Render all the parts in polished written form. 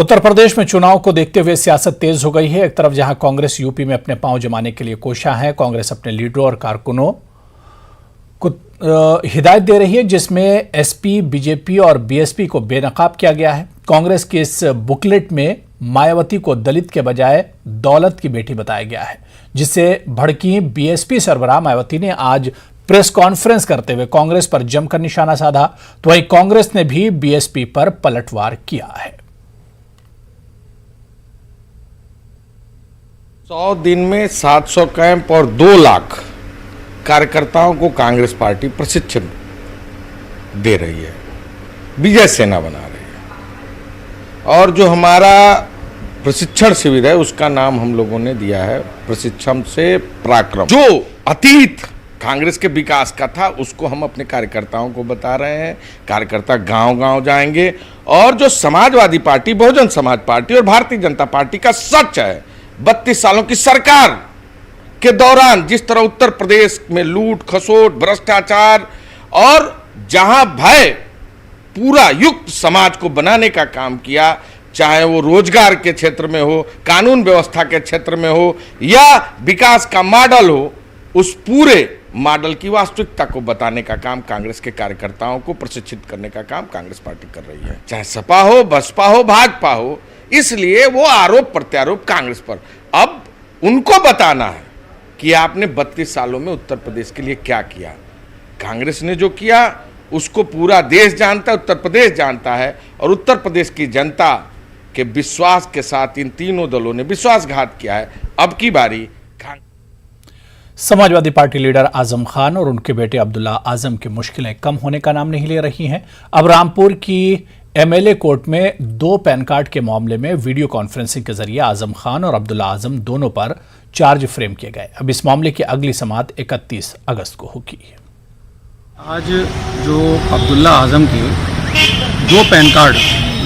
उत्तर प्रदेश में चुनाव को देखते हुए सियासत तेज हो गई है। एक तरफ जहां कांग्रेस यूपी में अपने पांव जमाने के लिए कोशा है, कांग्रेस अपने लीडरों और कारकुनों को हिदायत दे रही है जिसमें एसपी, बीजेपी और बीएसपी को बेनकाब किया गया है। कांग्रेस की इस बुकलेट में मायावती को दलित के बजाय दौलत की बेटी बताया गया है, जिससे भड़की बीएसपी सरबराह मायावती ने आज प्रेस कॉन्फ्रेंस करते हुए कांग्रेस पर जमकर निशाना साधा, तो वहीं कांग्रेस ने भी बीएसपी पर पलटवार किया है। 100 दिन में 700 कैंप और 2 लाख कार्यकर्ताओं को कांग्रेस पार्टी प्रशिक्षण दे रही है, विजय सेना बना रही है। और जो हमारा प्रशिक्षण शिविर है उसका नाम हम लोगों ने दिया है प्रशिक्षण से पराक्रम। जो अतीत कांग्रेस के विकास का था उसको हम अपने कार्यकर्ताओं को बता रहे हैं। कार्यकर्ता गांव-गांव जाएंगे और जो समाजवादी पार्टी, बहुजन समाज पार्टी और भारतीय जनता पार्टी का सच है, 32 सालों की सरकार के दौरान जिस तरह उत्तर प्रदेश में लूट खसोट, भ्रष्टाचार और जहां भय पूरा युक्त समाज को बनाने का काम किया, चाहे वो रोजगार के क्षेत्र में हो, कानून व्यवस्था के क्षेत्र में हो या विकास का मॉडल हो, उस पूरे मॉडल की वास्तविकता को बताने का काम कांग्रेस के कार्यकर्ताओं को प्रशिक्षित करने का काम कांग्रेस पार्टी कर रही है। चाहे सपा हो, बसपा हो, भाजपा हो, इसलिए वो आरोप प्रत्यारोप कांग्रेस पर। अब उनको बताना है कि आपने 32 सालों में उत्तर प्रदेश के लिए क्या किया। कांग्रेस ने जो किया उसको पूरा देश जानता है, उत्तर प्रदेश जानता है, और उत्तर प्रदेश की जनता के विश्वास के साथ इन तीनों दलों ने विश्वासघात किया है। अब की बारी समाजवादी पार्टी लीडर आजम खान और उनके बेटे अब्दुल्ला आजम की मुश्किलें कम होने का नाम नहीं ले रही हैं। अब रामपुर की एमएलए कोर्ट में 2 पैन कार्ड के मामले में वीडियो कॉन्फ्रेंसिंग के जरिए आजम खान और अब्दुल्ला आजम दोनों पर चार्ज फ्रेम किए गए। अब इस मामले की अगली समाअत 31 अगस्त को होगी। आज जो अब्दुल्ला आजम के 2 पैन कार्ड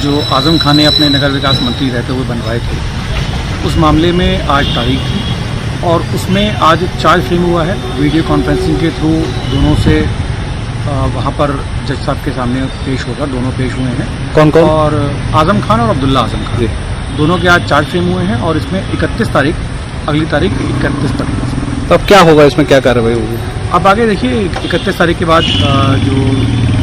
जो आजम खान ने अपने नगर विकास मंत्री रहते हुए बनवाए थे, उस मामले में आज तारीख थी और उसमें आज चार्ज फ्रेम हुआ है। वीडियो कॉन्फ्रेंसिंग के थ्रू दोनों से वहाँ पर जज साहब के सामने पेश होगा। दोनों पेश हुए हैं। कौन कौन? और आजम खान और अब्दुल्ला आजम खान दोनों के आज चार्ज फ्रेम हुए हैं और इसमें 31 तारीख, अगली तारीख 31 तारीख। तो अब क्या होगा, इसमें क्या कार्रवाई होगी? अब आगे देखिए 31 तारीख के बाद जो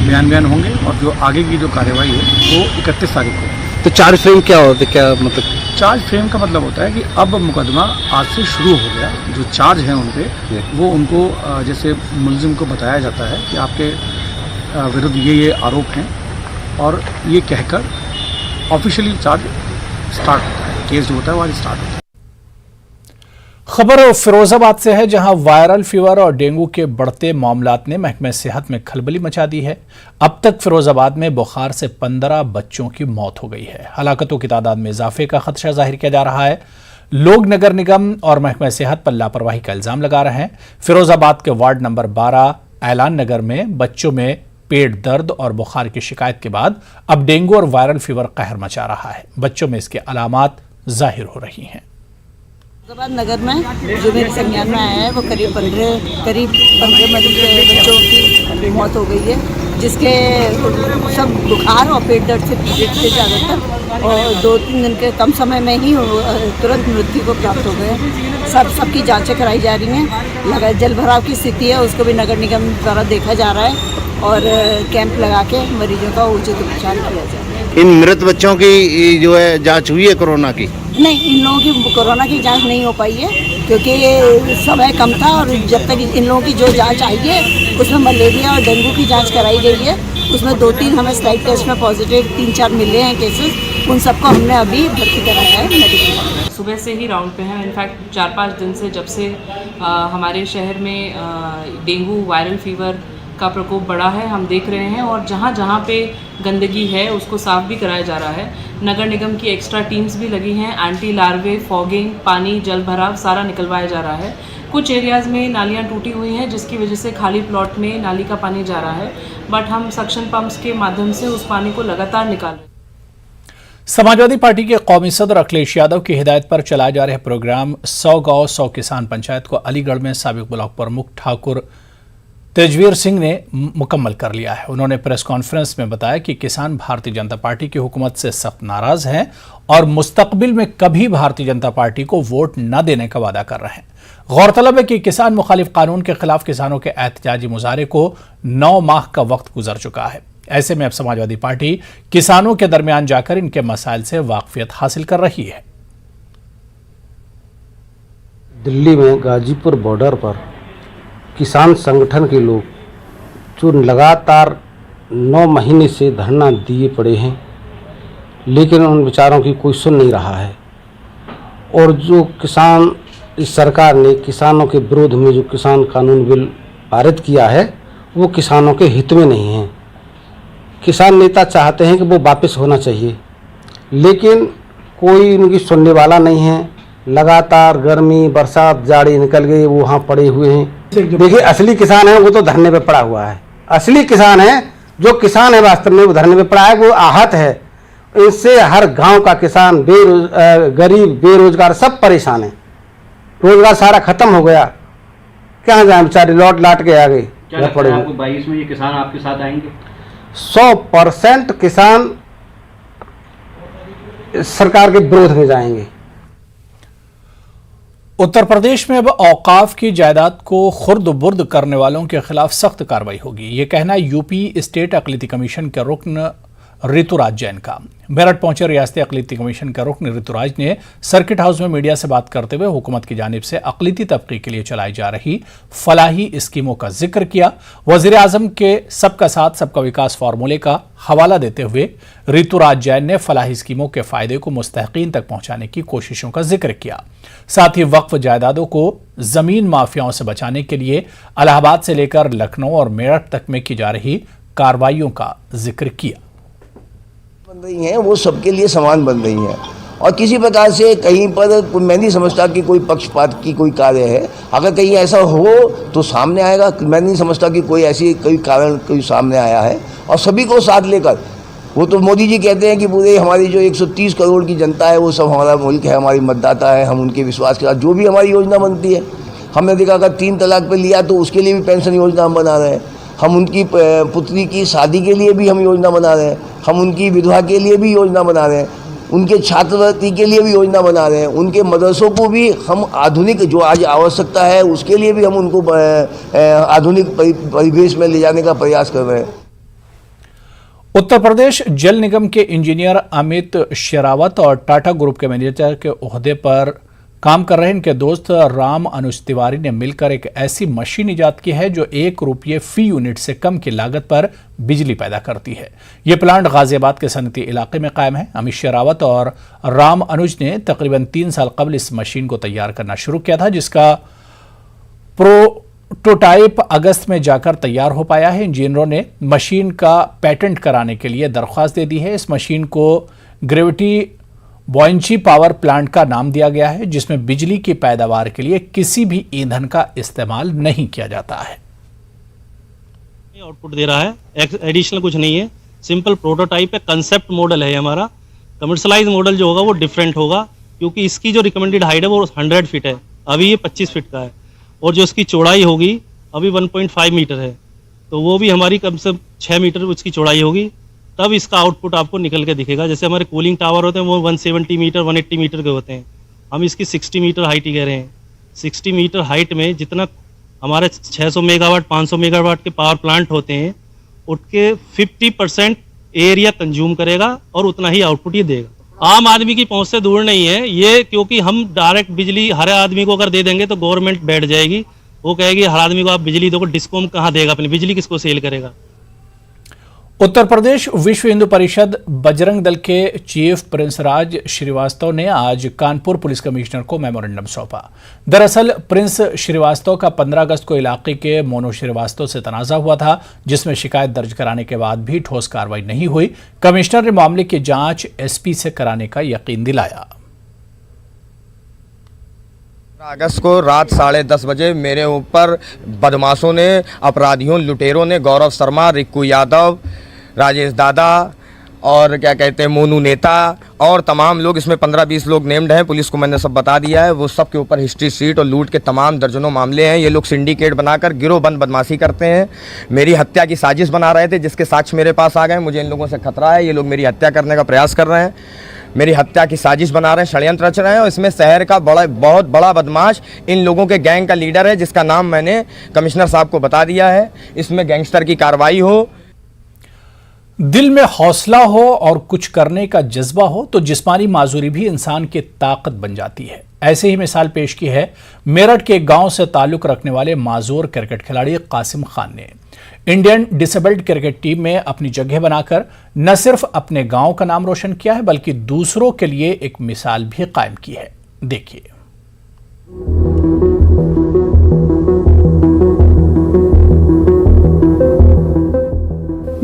बयान होंगे और जो आगे की जो कार्रवाई है वो 31 तारीख को। तो चार्ज फ्रेम क्या होता है, क्या मतलब? चार्ज फ्रेम का मतलब होता है कि अब मुकदमा आज से शुरू हो गया। जो चार्ज हैं उनपे वो उनको जैसे मुलजिम को बताया जाता है कि आपके विरुद्ध ये आरोप हैं और ये कहकर ऑफिशियली चार्ज स्टार्ट होता है। केस जो होता है वो स्टार्ट होता है। खबर फिरोजाबाद से है, जहां वायरल फीवर और डेंगू के बढ़ते मामलात ने महकमे सेहत में खलबली मचा दी है। अब तक फिरोजाबाद में बुखार से 15 बच्चों की मौत हो गई है। हलाकतों की तादाद में इजाफे का खदशा जाहिर किया जा रहा है। लोग नगर निगम और महकमे सेहत पर लापरवाही का इल्जाम लगा रहे हैं। फिरोजाबाद के वार्ड नंबर 12 ऐलान नगर में बच्चों में पेट दर्द और बुखार की शिकायत के बाद अब डेंगू और वायरल फीवर कहर मचा रहा है। बच्चों में इसके अलामात जाहिर हो रही हैं। फिरोजाबाद नगर में जो मेरे संज्ञान में आया है वो करीब 15 मरीज बच्चों की मौत हो गई है, जिसके सब बुखार और पेट दर्द से पीड़ित थे ज़्यादातर, और 2-3 दिन के कम समय में ही तुरंत मृत्यु को प्राप्त हो गए। सबकी जांचें कराई जा रही हैं। लगा जल भराव की स्थिति है, उसको भी नगर निगम द्वारा देखा जा रहा है और कैंप लगा के मरीजों का उचित उपचार किया जा रहा है। इन मृत बच्चों की जो है जांच हुई है कोरोना की? नहीं, इन लोगों की कोरोना की जांच नहीं हो पाई है क्योंकि ये समय कम था, और जब तक इन लोगों की जो जांच आई है उसमें मलेरिया और डेंगू की जांच कराई गई है। उसमें 2-3 हमें स्लाइड टेस्ट में पॉजिटिव 3-4 मिले हैं केसेस। उन सबको हमने अभी भर्ती कराया है मेडिकल। सुबह से ही राउंड पे हैं। इनफैक्ट 4-5 दिन से जब से हमारे शहर में डेंगू वायरल फीवर का प्रकोप बढ़ा है, हम देख रहे हैं, और जहाँ जहाँ पे गंदगी है उसको साफ भी कराया जा रहा है। नगर निगम की एक्स्ट्रा टीम्स भी लगी हैं। एंटी लार्वे, फॉगिंग, पानी, जल भराव सारा निकलवाया जा रहा है। कुछ एरियाज़ में नालियाँ टूटी हुई हैं जिसकी वजह से खाली प्लॉट में नाली का पानी जा रहा है, बट हम सक्शन पंप्स के माध्यम से उस पानी को लगातार निकाल रहे हैं। समाजवादी पार्टी के कौमी सदर अखिलेश यादव की हिदायत पर चलाए जा रहे प्रोग्राम 100 गांव 100 किसान पंचायत को अलीगढ़ में साबिक ब्लॉक प्रमुख ठाकुर तेजवीर सिंह ने मुकम्मल कर लिया है। उन्होंने प्रेस कॉन्फ्रेंस में बताया कि किसान भारतीय जनता पार्टी की हुकूमत से सख्त नाराज हैं और मुस्तकबिल में कभी भारतीय जनता पार्टी को वोट न देने का वादा कर रहे हैं। गौरतलब है कि किसान मुखालिफ कानून के खिलाफ किसानों के एहतजाजी मुजाहरे को 9 माह का वक्त गुजर चुका है। ऐसे में अब समाजवादी पार्टी किसानों के दरमियान जाकर इनके मसाइल से वाकफियत हासिल कर रही है। दिल्ली में गाजीपुर बॉर्डर पर किसान संगठन के लोग जो लगातार 9 महीने से धरना दिए पड़े हैं, लेकिन उन बेचारों की कोई सुन नहीं रहा है। और जो किसान, इस सरकार ने किसानों के विरोध में जो किसान कानून बिल पारित किया है, वो किसानों के हित में नहीं है। किसान नेता चाहते हैं कि वो वापस होना चाहिए, लेकिन कोई उनकी सुनने वाला नहीं है। लगातार गर्मी, बरसात, जाड़ी निकल गई, वो वहाँ पड़े हुए हैं। देखिए, असली किसान है वो तो धरने पे पड़ा हुआ है। असली किसान है, जो किसान है वास्तव में वो धरने पे पड़ा है, वो आहत है। इससे हर गांव का किसान, गरीब, बेरोजगार सब परेशान है। रोजगार सारा खत्म हो गया, कहाँ जाए बेचारे, लौट लाट के आ गए। क्या लगता है आपको 22 में ये किसान आपके साथ आएंगे? 100% किसान सरकार के विरोध में जाएंगे। उत्तर प्रदेश में अब औकाफ की जायदाद को खुर्द बुर्द करने वालों के खिलाफ सख्त कार्रवाई होगी। ये कहना यूपी स्टेट अक़लीती कमीशन के रुकन ऋतुराज जैन का। मेरठ पहुंचे रियासती अक़लीती कमीशन के रुकन ऋतुराज ने सर्किट हाउस में मीडिया से बात करते हुए हुकूमत की जानिब से अक़लीती तबके के लिए चलाई जा रही फलाही स्कीमों का जिक्र किया। वज़ीर आज़म के सबका साथ सबका विकास फार्मूले का हवाला देते हुए ऋतुराज जैन ने फलाही स्कीमों के फायदे को मुस्तहिकीन तक पहुंचाने की कोशिशों का जिक्र किया। साथ ही वक्फ जायदादों को जमीन माफियाओं से बचाने के लिए इलाहाबाद से लेकर लखनऊ और मेरठ तक में की जा रही कार्रवाइयों का जिक्र किया। बन रही हैं वो सबके लिए समान बन रही हैं और किसी प्रकार से कहीं पर मैं नहीं समझता कि कोई पक्षपात की कोई कार्य है। अगर कहीं ऐसा हो तो सामने आएगा। मैं नहीं समझता कि कोई ऐसी कोई कारण कोई सामने आया है और सभी को साथ लेकर, वो तो मोदी जी कहते हैं कि पूरे हमारी जो 130 करोड़ की जनता है वो सब हमारा मुल्क है, हमारी मतदाता है। हम उनके विश्वास के साथ जो भी हमारी योजना बनती है, हमने देखा अगर 3 तलाक पे लिया तो उसके लिए भी पेंशन योजना हम बना रहे हैं। हम उनकी पुत्री की शादी के लिए भी हम योजना बना रहे हैं। हम उनकी विधवा के लिए भी योजना बना रहे हैं। उनके छात्रवृत्ति के लिए भी योजना बना रहे हैं। उनके मदरसों को भी हम आधुनिक जो आज आवश्यकता है उसके लिए भी हम उनको आधुनिक परिवेश में ले जाने का प्रयास कर रहे हैं। उत्तर प्रदेश जल निगम के इंजीनियर अमित शेरावत और टाटा ग्रुप के मैनेजर के ओहदे पर काम कर रहे इनके दोस्त राम अनुज तिवारी ने मिलकर एक ऐसी मशीन इजाद की है जो ₹1 फी यूनिट से कम की लागत पर बिजली पैदा करती है। यह प्लांट गाजियाबाद के सनती इलाके में कायम है। अमित शेरावत और राम अनुज ने तकरीबन 3 साल कबल इस मशीन को तैयार करना शुरू किया था, जिसका प्रोटोटाइप अगस्त में जाकर तैयार हो पाया है। इंजीनियरों ने मशीन का पेटेंट कराने के लिए दरख्वास्त दे दी है। इस मशीन को ग्रेविटी बॉयंची पावर प्लांट का नाम दिया गया है, जिसमें बिजली की पैदावार के लिए किसी भी ईंधन का इस्तेमाल नहीं किया जाता है। आउटपुट दे रहा है, एडिशनल कुछ नहीं है, सिंपल प्रोटोटाइप है, कंसेप्ट मॉडल है हमारा। कमर्शलाइज मॉडल जो होगा वो डिफरेंट होगा, क्योंकि इसकी जो रिकमेंडेड हाइट है वो 100 फीट है, अभी ये 25 फीट का है। और जो इसकी चौड़ाई होगी अभी 1.5 मीटर है, तो वो भी हमारी कम से कम 6 मीटर उसकी चौड़ाई होगी। तब इसका आउटपुट आपको निकल के दिखेगा। जैसे हमारे कूलिंग टावर होते हैं वो 170 मीटर 180 मीटर के होते हैं, हम इसकी 60 मीटर हाइट ही कह रहे हैं। 60 मीटर हाइट में जितना हमारे 600 मेगावाट 500 मेगावाट के पावर प्लांट होते हैं, उसके 50% एरिया कंज्यूम करेगा और उतना ही आउटपुट ये देगा। आम आदमी की पहुंच से दूर नहीं है ये, क्योंकि हम डायरेक्ट बिजली हर आदमी को अगर दे देंगे तो गवर्नमेंट बैठ जाएगी, वो कहेगी हर आदमी को आप बिजली दो, डिस्कॉम कहाँ देगा अपनी बिजली, किसको सेल करेगा। उत्तर प्रदेश विश्व हिंदू परिषद बजरंग दल के चीफ प्रिंस राज श्रीवास्तव ने आज कानपुर पुलिस कमिश्नर को मेमोरेंडम सौंपा। दरअसल प्रिंस श्रीवास्तव का 15 अगस्त को इलाके के मोनू श्रीवास्तव से तनाजा हुआ था, जिसमें शिकायत दर्ज कराने के बाद भी ठोस कार्रवाई नहीं हुई। कमिश्नर ने मामले की जांच एसपी से कराने का यकीन दिलाया। अगस्त को रात 10:30 बजे मेरे ऊपर बदमाशों ने, अपराधियों, लुटेरों ने गौरव शर्मा, रिक्कू यादव, राजेश दादा और क्या कहते हैं मोनू नेता और तमाम लोग, इसमें 15-20 लोग नेम्ड हैं, पुलिस को मैंने सब बता दिया है। वो सब के ऊपर हिस्ट्री शीट और लूट के तमाम दर्जनों मामले हैं। ये लोग सिंडिकेट बनाकर गिरोहबंद बदमाशी करते हैं। मेरी हत्या की साजिश बना रहे थे, जिसके साक्ष्य मेरे पास आ गए। मुझे इन लोगों से खतरा है, ये लोग मेरी हत्या करने का प्रयास कर रहे हैं, मेरी हत्या की साजिश बना रहे हैं, षड्यंत्र रच रहे हैं। और इसमें शहर का बहुत बड़ा बदमाश इन लोगों के गैंग का लीडर है, जिसका नाम मैंने कमिश्नर साहब को बता दिया है। इसमें गैंगस्टर की कार्रवाई हो। दिल में हौसला हो और कुछ करने का जज्बा हो तो जिस्मानी माजूरी भी इंसान की ताकत बन जाती है। ऐसे ही मिसाल पेश की है मेरठ के एक गांव से ताल्लुक रखने वाले माजूर क्रिकेट खिलाड़ी कासिम खान ने। इंडियन डिसेबल्ड क्रिकेट टीम में अपनी जगह बनाकर न सिर्फ अपने गांव का नाम रोशन किया है, बल्कि दूसरों के लिए एक मिसाल भी कायम की है। देखिए।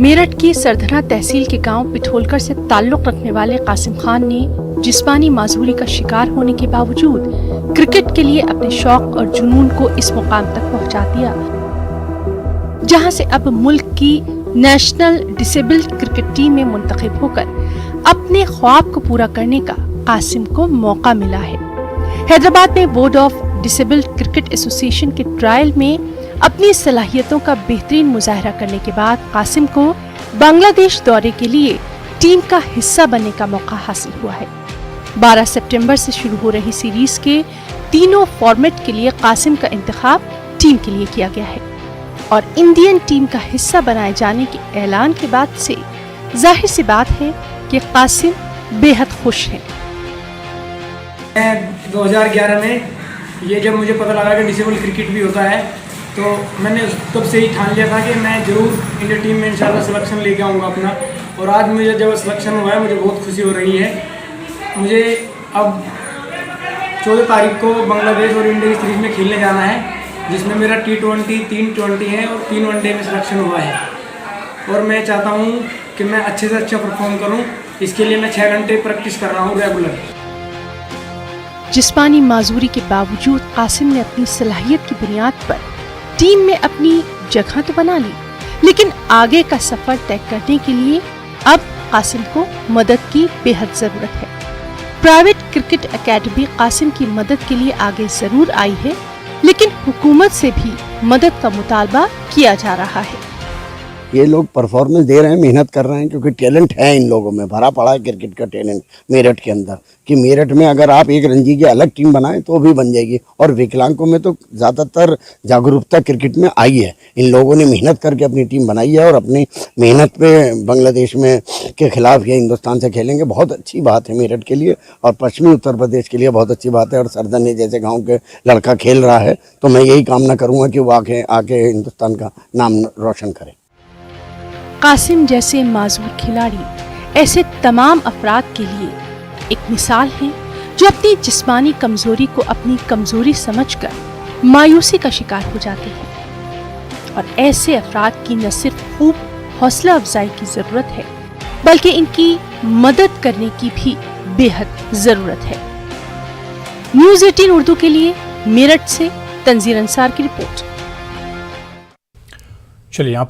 मेरठ की सरधना तहसील के गांव पिठोलकर से ताल्लुक रखने वाले कासिम खान ने जिस्मानी माजूरी का शिकार होने के बावजूद क्रिकेट के लिए अपने शौक और जुनून को इस मुकाम तक पहुंचा दिया, जहां से अब मुल्क की नेशनल डिसेबल्ड क्रिकेट टीम में मुंतखब होकर अपने ख्वाब को पूरा करने का कासिम को मौका मिला है। हैदराबाद में board of disabled cricket association के ट्रायल में अपनी सलाहियतों का बेहतरीन मुजाहरा करने के बाद कासिम को बांग्लादेश दौरे के लिए टीम का हिस्सा बनने का मौका हासिल हुआ है। 12 सितंबर से शुरू हो रही सीरीज के तीनों फॉर्मेट के लिए कासिम का इंतखाब टीम के लिए किया गया है और इंडियन टीम का हिस्सा बनाए जाने के ऐलान के बाद से जाहिर सी बात है कि कासिम बेहद खुश हैं। 2011 में ये जब मुझे पता लगा कि डिसेबल क्रिकेट भी होता है तो मैंने तब से ही ठान लिया था कि मैं ज़रूर इंडिया टीम में इंशाल्लाह सिलेक्शन लेके आऊँगा अपना। और आज मुझे जब सिलेक्शन हुआ है मुझे बहुत खुशी हो रही है। मुझे अब 14 तारीख को बांग्लादेश और इंडिया की सीरीज में खेलने जाना है, जिसमें मेरा T20 3 20 है और 3 वनडे में सिलेक्शन हुआ है। और मैं चाहता हूँ कि मैं अच्छे से अच्छा परफॉर्म करूँ। इसके लिए मैं 6 घंटे प्रैक्टिस कर रहा हूँ रेगुलर। जिस्मानी माजूरी के बावजूद कासिम ने अपनी सलाहियत की बुनियाद पर टीम में अपनी जगह तो बना ली, लेकिन आगे का सफर तय करने के लिए अब कासिम को मदद की बेहद जरूरत है। प्राइवेट क्रिकेट एकेडमी कासिम की मदद के लिए आगे जरूर आई है, लेकिन हुकूमत से भी मदद का मुतालबा किया जा रहा है। ये लोग परफॉर्मेंस दे रहे हैं, मेहनत कर रहे हैं, क्योंकि टैलेंट है इन लोगों में, भरा पड़ा है क्रिकेट का टैलेंट मेरठ के अंदर। कि मेरठ में अगर आप एक रणजी की अलग टीम बनाएं तो भी बन जाएगी। और विकलांगों में तो ज़्यादातर जागरूकता क्रिकेट में आई है। इन लोगों ने मेहनत करके अपनी टीम बनाई है और अपनी मेहनत पे बांग्लादेश में के खिलाफ या हिंदुस्तान से खेलेंगे। बहुत अच्छी बात है मेरठ के लिए और पश्चिमी उत्तर प्रदेश के लिए बहुत अच्छी बात है। और सरदने जैसे गाँव के लड़का खेल रहा है तो मैं यही कामना करूँगा कि वो आके हिंदुस्तान का नाम रोशन करे। कासिम जैसे माजूर खिलाड़ी ऐसे तमाम अफराद के लिए एक मिसाल हैं, जो अपनी जिस्मानी कमजोरी को अपनी कमजोरी समझकर मायूसी का शिकार हो जाते हैं। और ऐसे अफराद की न सिर्फ खूब हौसला अफजाई की जरूरत है, बल्कि इनकी मदद करने की भी बेहद जरूरत है। न्यूज़ 18 उर्दू के लिए मेरठ से तंजीर अंसार की रिपोर्ट। चलिए यहाँ पर